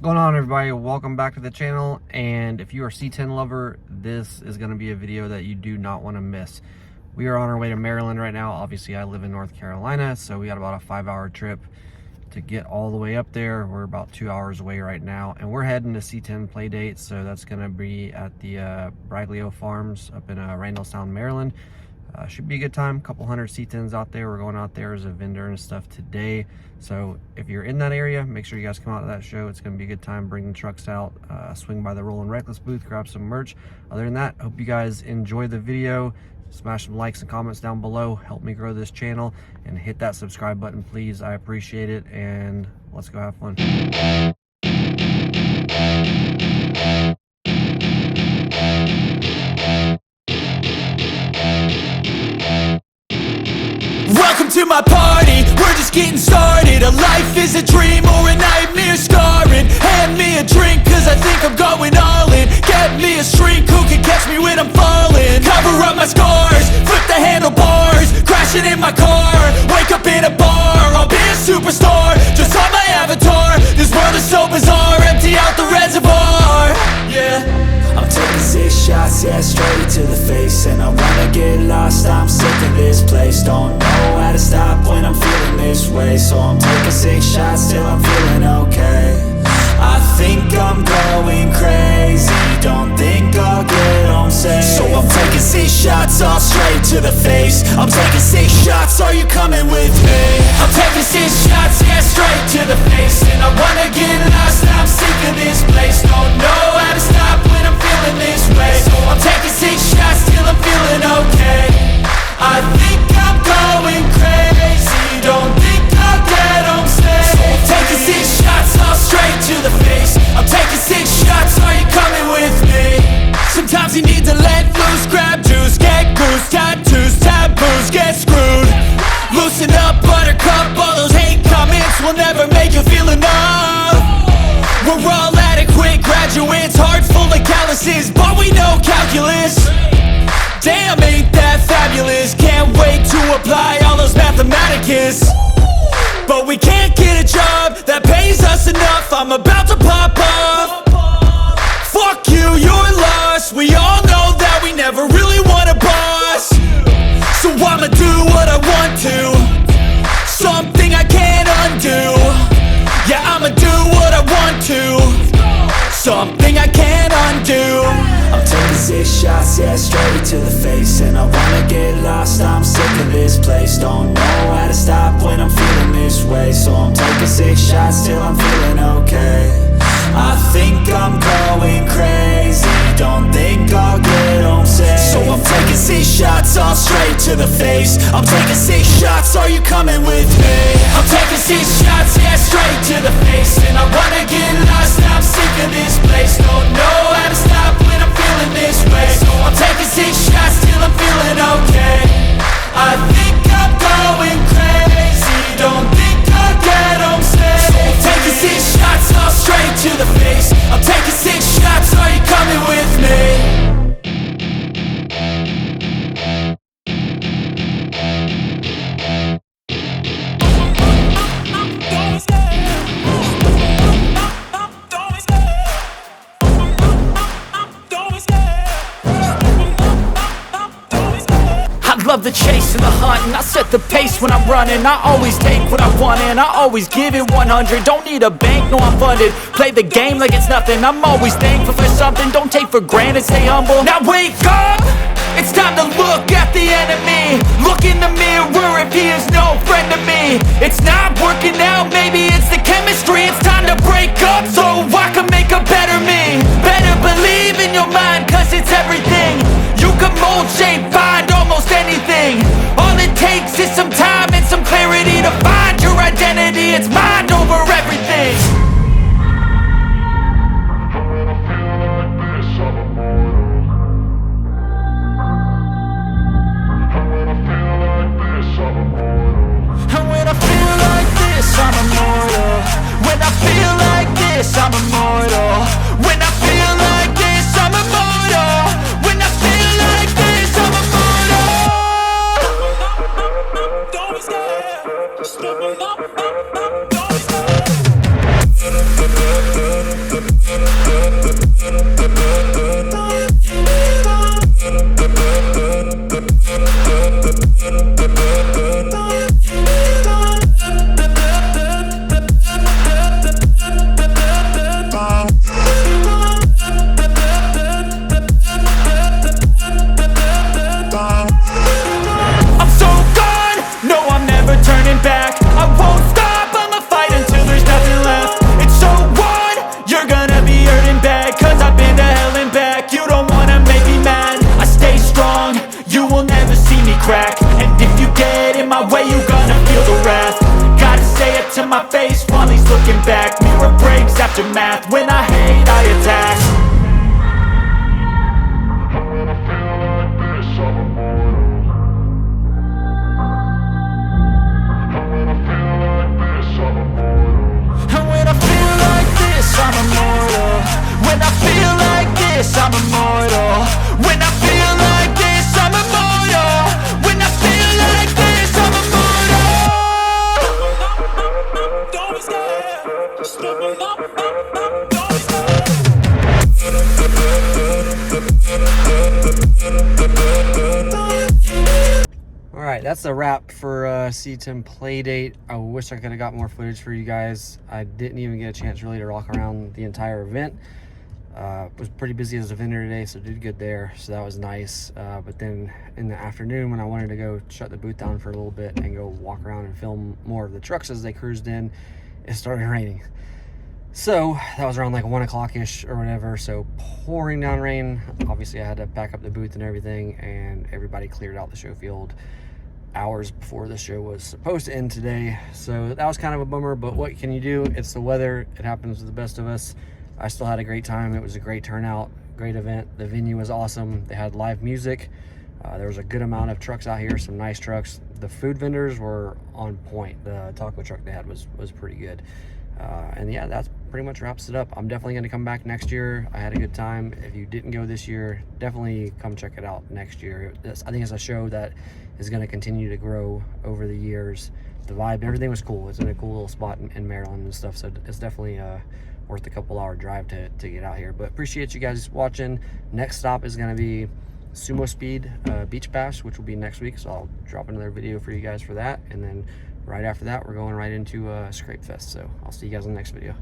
going on, everybody? Welcome back to the channel, and if you are a C10 lover, this is going to be a video that you do not want to miss. We are on our way to Maryland right now. Obviously I live in North Carolina, so we got about a 5-hour trip to get all the way up there. We're about 2 hours away right now, and we're heading to C10 Playdate, so that's going to be at the Braglio Farms up in Randallstown, Maryland. Should be a good time. Couple hundred C10s out there. We're going out there as a vendor and stuff today, so if you're in that area, make sure you guys come out to that show. It's going to be a good time. Bring the trucks out, swing by the Rollin' Reckless booth, grab some merch. Other than that, hope you guys enjoy the video. Smash some likes and comments down below, help me grow this channel, and hit that subscribe button, please. I appreciate it, and let's go have fun. Welcome to my party, we're just getting started. A life is a dream or a nightmare scarring. Hand me a drink cause I think I'm going all in. Get me a shrink who can catch me when I'm falling. Cover up my scars, flip the handlebars. Crashing in my car, wake up in a bar. I'll be a superstar, just on my avatar. This world is so bizarre, empty out the reservoir. Yeah, I'm taking 6 shots, yeah, straight to the face. And I wanna get lost, I'm sick of this place. Don't know how to stop when I'm feeling this way. So I'm taking 6 shots till I'm feeling okay. I think I'm going crazy, don't think I'll get home safe. So I'm taking 6 shots, all straight to the face. I'm taking 6 shots, are you coming with me? I'm taking 6 shots, yeah, straight to the face. And I wanna get lost, I'm sick of this place. Don't know how to stop when I'm feeling this way. So I'm taking 6 shots till I'm feeling okay. I think I'm going crazy, don't think I'll get home safe. So I'm taking 6 shots, all straight to the face. I'm taking 6 shots, are you coming with me? Sometimes you need to let loose, grab juice, get goose, tattoos, taboos, get screwed. Loosen up, buttercup, all those hate comments will never make you feel enough. We're all adequate graduates, heart full of calluses, but we know calculus. Damn, ain't that fabulous? Can't wait to apply all those mathematicus. But we can't get a job that pays us enough. I'm about to pop off. Fuck you, you're lost. We all know that we never really want a boss. So I'ma do what I want to, something I can't undo. Yeah, I'ma do what I want to, something I can't undo. I'm taking 6 shots, yeah, straight to the face. And I wanna get lost, I'm sick of this place. Don't know how to stop when I'm feeling this way. So I'm taking 6 shots till I'm feeling okay. I think I'm going crazy, don't think I'll get home safe. So I'm taking 6 shots, all straight to the face. I'm taking 6 shots, are you coming with me? I'm taking 6 shots, yeah, straight to the face. And I wanna get lost, I'm sick of this place. Don't know how to stop when I'm feeling this way. So I'm taking 6 shots till I'm feeling okay. I think I'm going crazy, don't think I'll get home safe. So I'm taking 6 shots, all straight to the face. I'm taking 6 shots, are you coming with me? Love the chase and the hunt, and I set the pace when I'm running. I always take what I want and I always give it 100. Don't need a bank, no, I'm funded. Play the game like it's nothing. I'm always thankful for something. Don't take for granted, stay humble. Now wake up, it's time to look at the enemy. Look in the mirror if he is no friend to me. It's not working out, maybe it's the chemistry. It's time to break up so I can make a better me. Better believe in your mind, cause it's everything. You can mold, shape, find almost anything. All it takes is some time and some clarity to find your identity. It's mind over everything. And when I feel like this, I'm immortal. When I feel like this, I'm immortal. When I feel like this, I'm immortal. When I feel like this, I'm immortal. Don't be scared. Just give me up. Don't be scared. aftermath. When I hate, I attack. And when I feel like this, I'm immortal. And when I feel like this, I'm immortal. And when I feel like this, I'm immortal. When I feel like this, I'm immortal. When I feel like this, I'm immortal. When I feel like this, I'm immortal. Don't be scared. Just don't be scared. All right, that's a wrap for C10 Playdate. I wish I could have got more footage for you guys. I didn't even get a chance really to walk around the entire event. Was pretty busy as a vendor today, so did good there, so that was nice. But then in the afternoon, when I wanted to go shut the booth down for a little bit and go walk around and film more of the trucks as they cruised in, it started raining. So that was around like 1 o'clock-ish or whatever, so pouring down rain. Obviously I had to pack up the booth and everything, and everybody cleared out the show field hours before the show was supposed to end today. So that was kind of a bummer, but what can you do? It's the weather. It happens to the best of us. I still had a great time. It was a great turnout, great event. The venue was awesome. They had live music. There was a good amount of trucks out here, some nice trucks. The food vendors were on point. The taco truck they had was pretty good. And yeah, that's pretty much wraps it up. I'm definitely going to come back next year. I had a good time. If you didn't go this year, definitely come check it out next year. I think it's a show that is going to continue to grow over the years. The vibe, everything was cool. It's in a cool little spot in Maryland and stuff, so it's definitely worth a couple-hour drive to get out here. But appreciate you guys watching. Next stop is going to be Sumo Speed Beach Bash, which will be next week, so I'll drop another video for you guys for that. And then right after that, we're going right into Scrape Fest. So I'll see you guys in the next video.